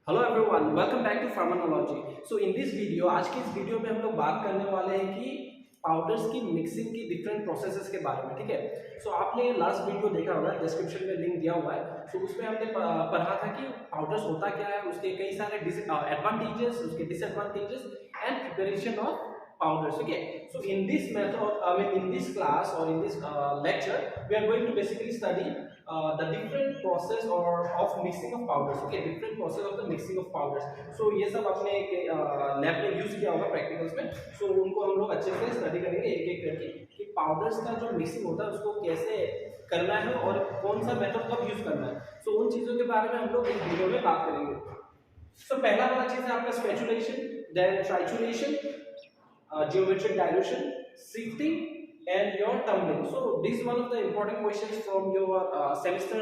Hello everyone, welcome back to Pharmanology. So in this video, आज की इस video में हम लोग बात करने वाले हैं कि पाउडर्स की मिक्सिंग की डिफरेंट प्रोसेसेस के बारे में। ठीक है, सो आपने लास्ट वीडियो देखा होगा, डिस्क्रिप्शन में लिंक दिया हुआ है। सो उसमें हमने पढ़ा था कि पाउडर्स होता क्या है, उसके कई सारे एडवांटेजेस, उसके disadvantages and preparation of powders. Okay, so in this method, in this class or in this lecture, we are going to basically study the different process or of mixing of powders. Okay, different process of the mixing of powders. So ये सब आपने lab में use किया होगा practicals में। so उनको हम लोग अच्छे से स्टडी करेंगे एक एक करके कि पाउडर्स का जो मिक्सिंग होता है उसको कैसे करना है और कौन सा मेथड कब यूज करना है। so उन चीजों के बारे में हम लोग इस वीडियो में बात करेंगे। so पहला वाला चीज है आपका स्पेचुलेशन, then ट्राइचुलेशन, geometric dilution, sifting, and your tumbling. So this is one of the important questions from your semester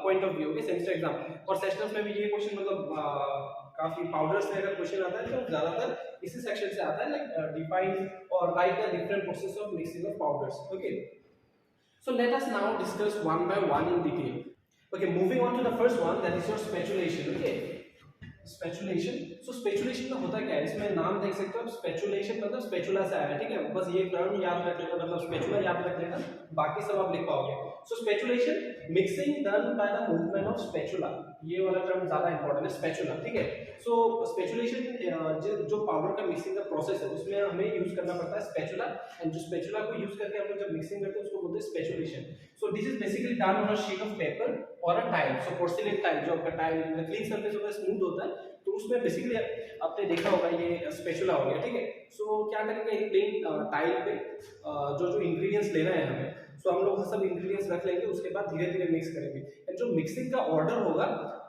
point of view. Okay, semester exam और सेशनल्स में भी ये क्वेश्चन मतलब काफी पाउडर्स से अगर क्वेश्चन आता है तो ज्यादातर इसी सेक्शन से आता है, लाइक डिफाइन और right the different process of mixing of powders. Okay, so let us now discuss one by one in detail. Okay, moving on to the first one, that is your speculation. Okay, स्पेचुलेशन। सो स्पेचुलेशन में होता क्या है, इसमें नाम देख सकते हो, स्पेचुलेशन मतलब स्पेचुला से आया है। ठीक है, बस ये टर्म याद रख लेना, मतलब स्पेचुला याद रख लेना, बाकी सब आप लिख पाओगे। So spatulation, mixing done by the movement of spatula, ये वाला टर्म ज्यादा इंपॉर्टेंट है, स्पेचुला। ठीक है, सो स्पेचुलेशन जो पाउडर का मिक्सिंग का प्रोसेस है उसमें हमें यूज करना पड़ता है स्पेचुला, एंड जो स्पेचुला को यूज करके हम लोग जब मिक्सिंग करते हैं उसको बोलते हैं spatulation. So this is basically done on a sheet of paper और a tile. So porcelain tile, जो आपका टाइल क्लीन सरफेस होता है, स्मूथ होता है, तो उसमें बेसिकली आपने देखा होगा ये स्पेचुला हो गया। ठीक है, सो क्या करेंगे, एक प्लेन टाइल पे जो जो इंग्रेडिएंट्स लेना है हमें, सो हम लोग सब इंग्रेडिएंट्स रख लेंगे, उसके बाद धीरे धीरे मिक्स करेंगे। एंड जो मिक्सिंग का ऑर्डर होगा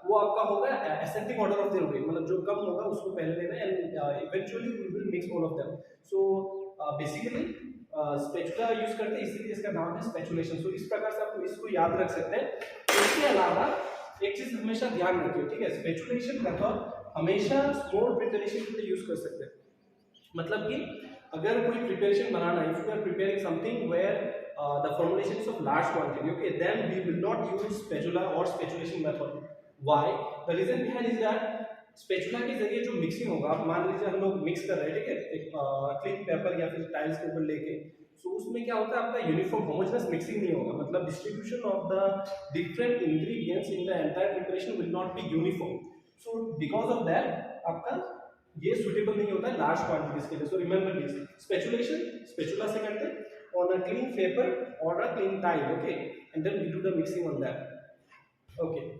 वो आपका होगा ascending order of the ingredient, मतलब जो कम होगा उसको पहले लेना है, and eventually we will mix all of them. So basically spatula use करते हैं, इसीलिए इसका नाम है स्पेचुलेशन। सो इस प्रकार से आप इसको याद रख सकते हैं। इसके अलावा एक चीज हमेशा ध्यान रखिए, ठीक है, स्पेचुलेशन मेथड हमेशा स्मॉल प्रिपरेशन के लिए यूज कर सकते हैं। मतलब कि अगर कोई प्रिपरेशन बनाना है, if you are preparing something where the formulation is of large quantity, okay, then we will not use spatula और spatulation method. Why? The reason behind is that spatula के जरिए जो मिक्सिंग होगा, आप मान लीजिए हम लोग मिक्स कर रहे हैं, ठीक है, एक क्लीन पेपर या फिर टाइल्स के ऊपर लेके, सो उसमें क्या होता है, आपका यूनिफॉर्म होमोजेनस मिक्सिंग नहीं होगा, मतलब distribution of the different ingredients in the entire preparation will not be uniform. So because of that आपका ये सुटेबल नहीं होता है लार्ज क्वांटिटीज के लिए। So remember this, speculation spatula से करते हैं ऑन अ क्लीन पेपर और a clean tile, okay, and then we do the mixing on that. Okay,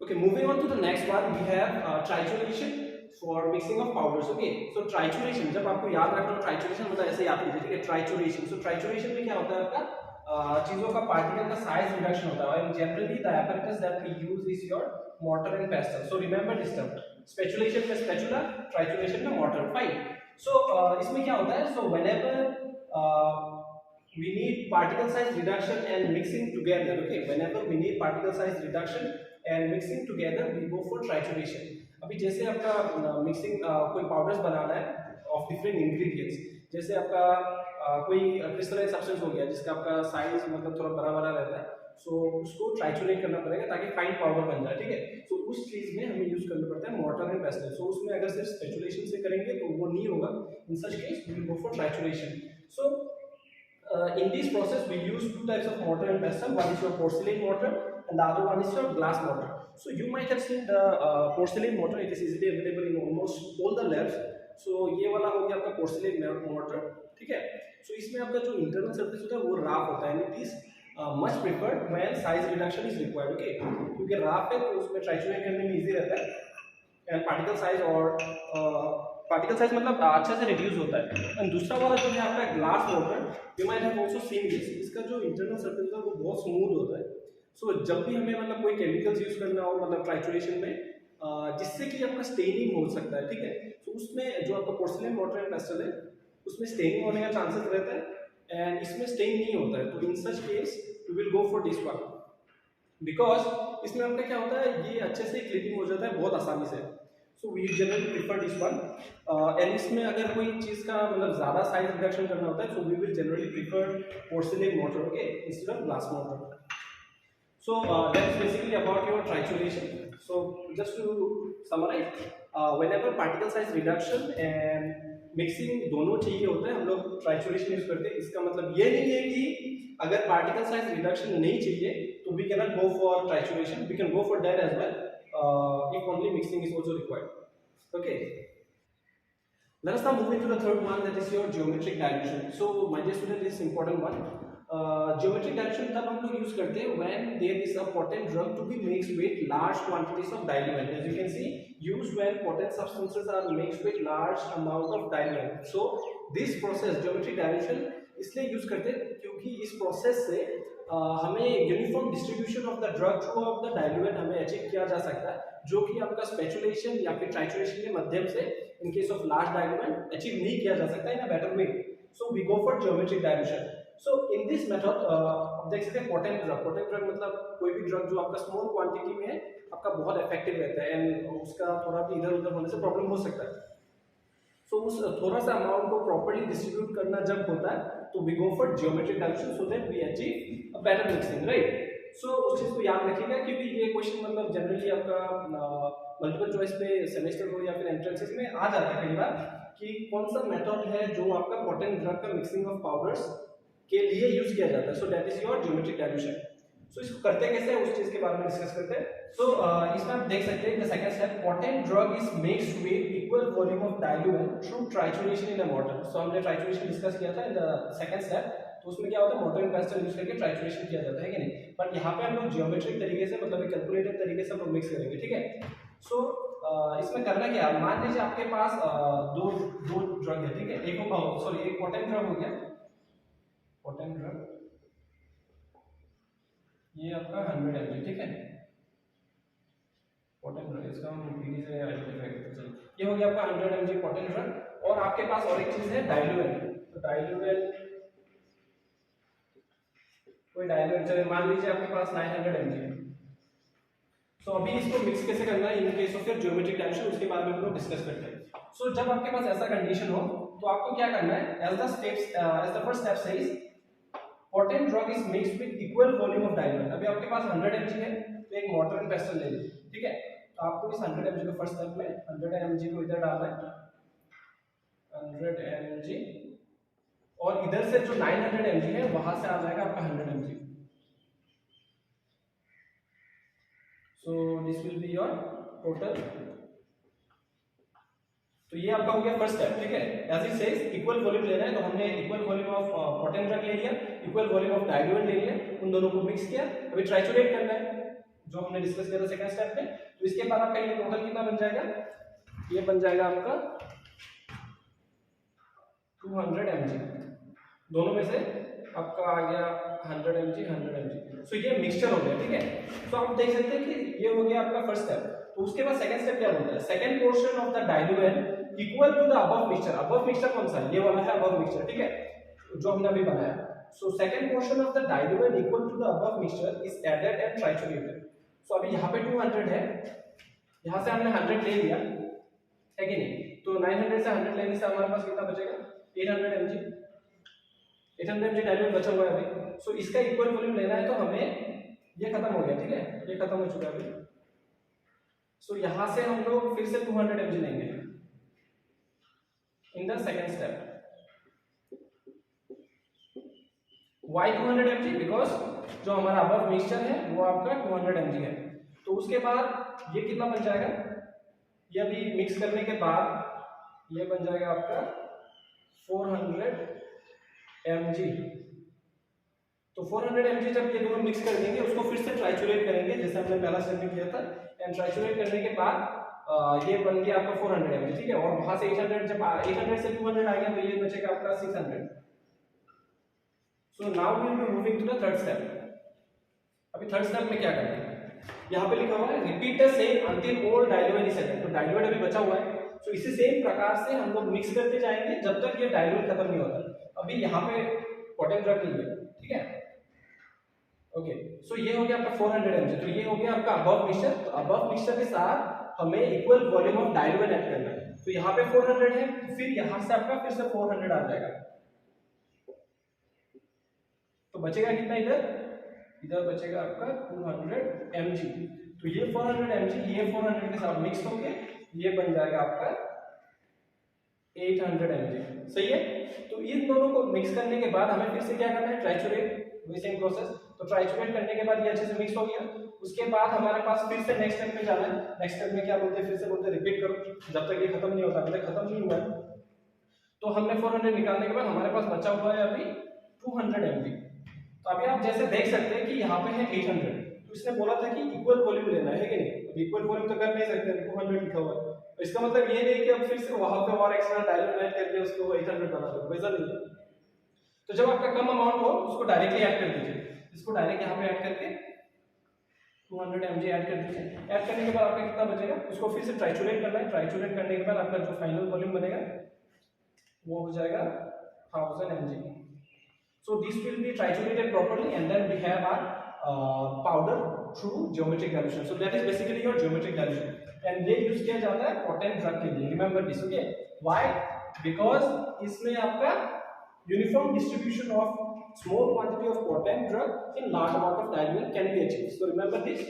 okay, moving on to the next one, we have trichulation for mixing of powders. Okay, so trichulation, जब आपको याद रखना हो trichulation मतलब ऐसे याद कीजिए, ठीक है, trichulation। so trichulation में क्या होता है, आपका चीजों का पार्टिकल का साइज रिडक्शन होता है, and generally the apparatus that we use is your mortar and pestle. so remember this term, speculation में spatula, trichulation में mortar, fine। so इसमें क्या होता है, so whenever we need particle size reduction and mixing together, okay, whenever we need particle size reduction and mixing together we go for trichulation। अभी जैसे आपका mixing कोई पाउडर्स बनाना है ऑफ डिफरेंट इंग्रेडिएंट्स, जैसे आपका कोई क्रिस्टलाइन सब्सटेंस हो गया जिसका आपका साइज मतलब थोड़ा बड़ा बड़ा रहता है, सो उसको ट्राइचुलेट करना पड़ेगा ताकि फाइन पाउडर बन जाए। ठीक है, सो उस चीज में हमें यूज करना पड़ता है मोर्टार एंड पेस्टल। सो उसमें अगर सिर्फ स्पेचुलेशन से करेंगे तो वो नहीं होगा, in such case we will go for trituration. So in this process we use two types of mortar and pestle. One is your porcelain mortar and the other one is your glass mortar. So you might have seen the porcelain mortar, it is easily available in almost all the labs. So ये वाला हो गया आपका porcelain mortar, ठीक है। so इसमें आपका जो internal surface होता है वो राफ होता है, and it is much preferred when size reduction is required, okay, क्योंकि राफ है तो उसमें ट्राइचुलेट करने में इजी रहता है, एंड पार्टिकल साइज और पार्टिकल साइज मतलब अच्छा से रिड्यूस होता है। एंड दूसरा वाला जो है आपका glass motor, you might have also seen this, इसका जो इंटरनल सरफेस होता है वो बहुत स्मूथ होता है। सो जब भी हमें मतलब कोई केमिकल्स यूज करना हो मतलब ट्राइचुलेशन में, जिससे कि आपका स्टेनिंग हो सकता है, ठीक है, तो उसमें जो आपका पोर्सिलेन मोटर एंड पेस्टल है उसमें स्टेनिंग होने का चांसेस रहता है, एंड इसमें स्टेन नहीं होता है, तो in such case we will go for this one, because इसमें आपका क्या होता है, ये अच्छे से क्लीनिंग हो जाता है बहुत आसानी से। So we generally prefer this one, and इसमें अगर कोई चीज़ का मतलब ज़्यादा साइज रिडक्शन करना होता है, so we will generally prefer porcelain mortar, okay, instead of glass mortar. So that's basically about your trichulation. So just to summarize, whenever particle size reduction and mixing दोनों चाहिए होता है हम लोग ट्राइचुरेशन यूज करते हैं। इसका मतलब ये नहीं है कि अगर पार्टिकल साइज रिडक्शन नहीं चाहिए तो we can not go for trituration, we can go for that as well if only mixing is also required. Okay, let us now move into the third one, that is your geometric dilution. So my dear student, this is important one. Geometric dilution तब हम लोग use करते हैं when there is a potent drug to be mixed with large quantities of diluent. As you can see, used when potent substances are mixed with large amount of diluent. So this process geometric dilution इसलिए use करते हैं क्योंकि इस process से हमें uniform distribution of the drug through of the diluent हमें achieve किया जा सकता है, जो कि आपका स्पेचुलेशन या फिर ट्राइचुरेशन के माध्यम से in case of large diluent achieve नहीं किया जा सकता in a better way. So we go for geometric dilution. So in this method आप देख सकते हैं पोटेंट ड्रग मतलब कोई भी ड्रग जो आपका स्मॉल क्वांटिटी में है आपका बहुत इफेक्टिव रहता है एंड उसका थोड़ा भी इधर उधर होने से प्रॉब्लम हो सकता है. सो उस थोड़ा सा अमाउंट को प्रॉपर्ली डिस्ट्रीब्यूट करना जब होता है तो we go for geometric dilution so that we achieve a better mixing, right. So उस चीज को याद रखिएगा क्योंकि ये क्वेश्चन मतलब जनरली आपका मल्टीपल चॉइस पे सेमेस्टर हो या फिर एंट्रेंसेस में आ जाता है कई बार कि कौन सा मेथड है जो आपका पोटेंट ड्रग का मिक्सिंग ऑफ पाउडर्स के लिए यूज किया जाता है. So that is your geometric dilution. So इसको करते कैसे है उस चीज के बारे में डिस्कस करते हैं. सो इसमें आप देख सकते हैं the second step, potent drug is mixed with equal volume of diluent through trituration in a mortar. So हमने ट्राइचुरेशन डिस्कस किया था इन द सेकंड स्टेप. तो उसमें क्या होता है मॉर्टर एंड पेस्टल यूज करके ट्राइचुरेशन किया जाता है कि नहीं, बट यहाँ पे हम लोग जियोमेट्रिक तरीके से मतलब कैलकुलेटेड तरीके से हम लोग मिक्स करेंगे, ठीक है. सो इसमें करना क्या है, मान लीजिए आपके पास दो ड्रग है, ठीक है. एक पोटेंट ड्रग हो गया, पोटेंट ड्रग ये आपका 100 mg, ठीक है. पोटेंट ड्रग इसका हम पीडी से आइडेंटिफाई करते हैं. ये हो गया आपका 100 mg पोटेंट ड्रग. और आपके पास और एक चीज है डाइल्यूएंट. तो डाइल्यूएंट कोई डाइल्यूएंट चलिए मान लीजिए आपके पास 900 mg है. सो अभी इसको मिक्स कैसे करना है इन case of your geometric dilution उसके बारे में हम लोग डिस्कस करते हैं. सो जब आपके पास ऐसा कंडीशन हो तो आपको क्या करना है, as the first step says potent drug is mixed with equal volume of diluent. अभी आपके पास 100 mg है तो एक मॉर्टर एंड पेस्टल ले लीजिए, ठीक है. तो आपको इस 100 mg को फर्स्ट स्टेप में 100 mg को इधर डालना है, 100 mg, और इधर से जो 900 mg है वहां से आ जाएगा आपका 100 mg. So this will be your total. तो ये आपका हो गया फर्स्ट स्टेप, ठीक है. As it says equal volume लेना है तो हमने equal volume of potent drug ले लिया, इक्वल वॉल्यूम ऑफ डाइल्यूएंट ले लिया, उन दोनों को मिक्स किया. अभी ट्राइचुरेट करना है जो हमने डिस्कस किया था सेकंड स्टेप में. तो इसके बाद आपका ये टोटल कितना बन जाएगा, ये बन जाएगा आपका 200 mg. दोनों में से आपका आ गया 100 mg 100 mg. सो ये मिक्सचर हो गया, ठीक है. तो आप देख सकते हैं कि ये हो गया आपका फर्स्ट स्टेप. तो उसके बाद सेकंड स्टेप क्या बोलता है, second portion of the diluent equal to the above mixture. Above mixture कौन सा है, ये वाला है अबव मिक्सचर, ठीक है, जो हमने अभी बनाया. So second portion of the diluent equal to the above mixture is added and triturated. So अभी यहाँ पे 200 है, यहाँ से हमने 100 ले लिया है कि नहीं. तो 900 से 100 लेने से हमारे पास कितना बचेगा, 800 mg. 800 mg डाइल्यूएंट बचा हुआ है अभी. सो इसका इक्वल वॉल्यूम लेना है तो हमें ये खत्म हो गया, ठीक है, ये खत्म हो चुका है अभी. सो यहाँ से हम लोग फिर से 200 mg लेंगे in the second step. Why 200 mg? Because जो हमारा अबव मिक्सचर है वो आपका 200 mg है. तो उसके बाद ये कितना बन जाएगा, ये अभी मिक्स करने के बाद ये बन जाएगा आपका 400 mg. तो 400 mg जब ये दोनों मिक्स कर देंगे उसको फिर से ट्राइचुरेट करेंगे जैसे हमने पहला स्टेप में किया था. एंड ट्राइचुरेट करने के बाद ये बन गया आपका 400 mg, ठीक है. और वहां से 800, जब 800 से 200 आ गया तो ये बचेगा आपका 600. So now we will be moving to the third step. अभी थर्ड स्टेप में क्या करना है, यहाँ पे लिखा हुआ है repeat the same until all diluent is settled. तो डाइल्यूएंट अभी बचा हुआ है. सो इसी सेम प्रकार से हम लोग मिक्स करते जाएंगे जब तक ये डाइल्यूएंट खत्म नहीं होता. अभी यहाँ पे पोटेंट ड्रग नहीं है, ठीक है. ओके, सो ये हो गया आपका 400 mg. तो ये हो गया आपका अबव मिक्सचर. तो अबव मिक्सचर के साथ हमें equal volume of diluent add करना है. तो यहाँ पे 400 है तो फिर यहाँ से आपका फिर से 400 आ जाएगा. तो बचेगा कितना, इधर बचेगा आपका 200 mg. तो ये 400 mg ये 400 के साथ मिक्स होके ये बन जाएगा आपका 800 mg। सही है। तो इन दोनों को मिक्स करने के बाद हमें फिर से क्या करना है, ट्राइचुरेट, वही सेम प्रोसेस। तो ट्राइचुरेट करने के बाद ये अच्छे से मिक्स हो गया। उसके बाद हमारे पास फिर से नेक्स्ट स्टेप में जाना है। नेक्स्ट स्टेप में क्या बोलते हैं, फिर से बोलते हैं रिपीट करो जब तक ये खत्म नहीं होता, अभी तक खत्म नहीं हुआ है। तो हमने 400 निकालने के बाद हमारे पास बचा हुआ है अभी 200 mg। तो अभी आप जैसे देख सकते हैं कि यहाँ पे है 800, तो इसने बोला था कि इक्वल वॉल्यूम लेना है कि नहीं। अब इक्वल वॉल्यूम तो कर नहीं सकते, 200 लिखा हुआ है। तो इसका मतलब ये नहीं कि अब फिर से वहां पे और एक्स्ट्रा डायल्यूट ऐड करके उसको 800 बना दो, वैसा नहीं। तो जब आपका कम अमाउंट हो उसको डायरेक्टली ऐड कर दीजिए। इसको डायरेक्ट यहाँ पे ऐड करके 200 mg ऐड कर दीजिए। ऐड करने के बाद आपका कितना बचेगा, उसको फिर से ट्राइचुरेट करना है। ट्राइचुरेट करने के बाद आपका जो फाइनल वॉल्यूम बनेगा वो हो जाएगा 1000 mg। So this will be triturated properly, and then we have our powder through geometric dilution. So that is basically your geometric dilution, and ये use किया जाता है potent drug के लिए। Remember this, okay? Why? Because इसमें आपका uniform distribution of small quantity of potent drug in large amount of diluent can be achieved. So remember this.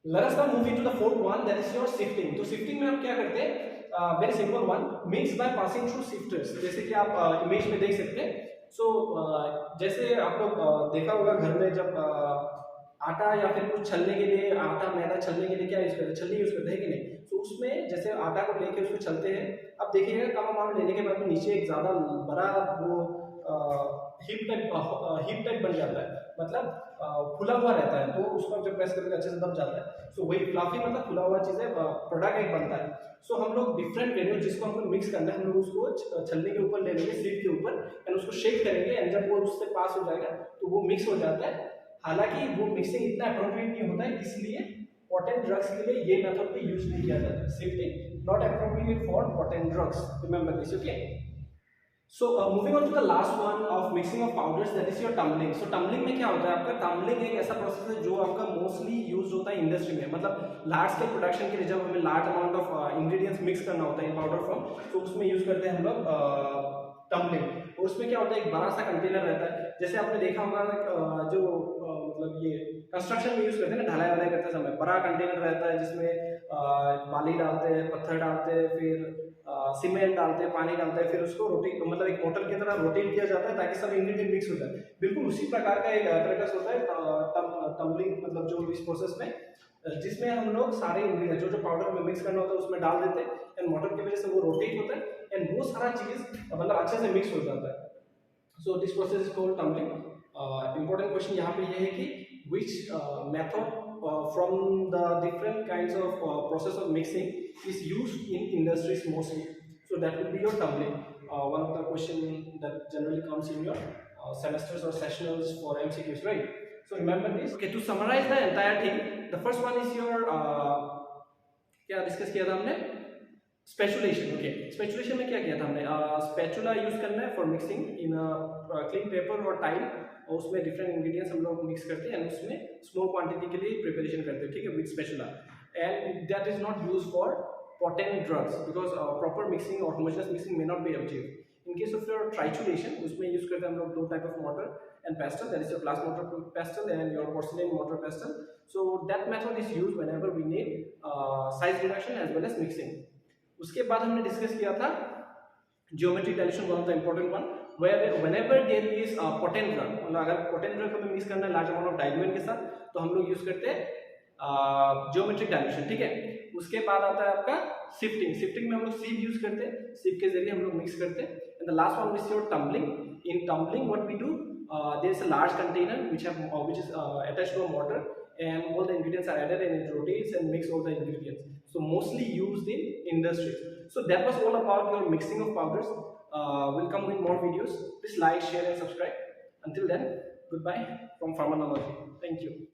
Let us now move into the fourth one, that is your sifting. तो sifting में आप क्या करते हैं? Very simple one, mix by passing through sifters। जैसे कि आप image में देख सकते हैं। सो जैसे आप लोग देखा होगा घर में जब आटा या फिर कुछ छलने के लिए, आटा मैदा छलने के लिए क्या यूज करते हैं, छलनी यूज करते हैं कि नहीं। तो उसमें जैसे आटा को लेके उसको छलते हैं। अब देखिएगा कम अमाउंट लेने के बाद में नीचे एक ज्यादा बड़ा वो हिप टाइप बन जाता है, मतलब फुला हुआ रहता है। तो उसको जब प्रेस करके अच्छे से दब जाता है। सो वही फ्लफी मतलब फुला हुआ चीजें प्रोडक्ट एक बनता है। सो हम लोग डिफरेंट ग्रेन्यूल जिसको हमको मिक्स करना है, हम लोग उसको छलनी के ऊपर ले लेंगे, स्लिप के ऊपर, एंड उसको शेक करेंगे, एंड जब वो उससे पास हो जाएगा तो वो मिक्स हो जाता है। हालांकि वो मिक्सिंग इतना अप्रोप्रिएट नहीं होता है, इसलिए पोटेंट ड्रग्स के लिए ये मेथड भी यूज नहीं किया जाता। Sifting not appropriate for potent drugs, remember this, okay. So moving on to the last one of mixing of powders, that is your tumbling. So tumbling में क्या होता है आपका, tumbling एक ऐसा प्रोसेस है जो आपका मोस्टली यूज होता है इंडस्ट्री में, मतलब लार्ज स्केल प्रोडक्शन के लिए जब हमें large amount of ingredients mix करना होता है इन पाउडर फॉर्म, तो उसमें यूज करते हैं हम लोग टम्बलिंग। और उसमें क्या होता है, एक बड़ा सा कंटेनर रहता है। जैसे आपने देखा होगा जो मतलब ये कंस्ट्रक्शन में यूज करते हैं ना, ढलाई वलाई करते समय, बड़ा कंटेनर रहता है जिसमें बाली डालते हैं, पत्थर डालते हैं, फिर सीमेंट डालते हैं, पानी डालते हैं, फिर उसको रोटेट, मतलब एक बोतल की तरह रोटेट किया जाता है ताकि सब इंग्रेडिएंट मिक्स हो जाए। बिल्कुल उसी प्रकार का एक प्रोसेस होता है टम्बलिंग, मतलब जो इस प्रोसेस में जिसमें हम लोग सारे इंग्रेडिएंट जो जो पाउडर में मिक्स करना होता है उसमें डाल देते हैं, एंड मोटर की वजह से वो रोटेट होता है, एंड वो सारा चीज मतलब अच्छे से मिक्स हो जाता है। So this process is called tumbling. Important question यहाँ पे ये है कि which method from the different kinds of process of mixing is used in industries mostly. So that will be your tumbling. One of the question that generally comes in your semesters or sessionals for MCQs, right? So remember this. Okay, to summarize the entire thing, the first one is your क्या discuss किया था हमने, स्पेचुलेशन। Okay, स्पेचुलेशन में क्या किया था हमने, spatula use करना है for mixing in clean paper और टाइल, और उसमें डिफरेंट इंग्रेडिएंट्स हम लोग मिक्स करते हैं एंड उसमें स्मॉल क्वांटिटी के लिए प्रिपरेशन करते हैं, ठीक है, with spatula. And that is not use for potent drugs because proper mixing और homogeneous mixing may not be achieved. In case of your trituration, उसमें यूज करते हैं हम लोग दो type of mortar and pestle, that is your glass mortar pestle and your porcelain mortar pestle. So that method is used whenever we need size reduction as well as mixing. उसके बाद हमने discuss किया था geometric dilution, one of the important one, whenever there is a potent drug, मतलब अगर potent drug हमें mix करना है लार्ज अमाउंट ऑफ डाइल्यूएंट के साथ, तो हम लोग यूज करते हैं ज्योमेट्रिक डायल्यूशन, ठीक है। उसके बाद आता है आपका शिफ्टिंग। शिफ्टिंग में हम लोग सीव यूज करते हैं, सीव के जरिए हम लोग मिक्स करते हैं। And the last one is your tumbling. In tumbling what we do, there is a large container which is attached to a mortar, and all the ingredients are added and it rotates and mix all the ingredients. So mostly used in industries. So that was all about your mixing of powders. We'll come with more videos. Please like, share and subscribe. Until then, goodbye from Pharmanology. Thank you.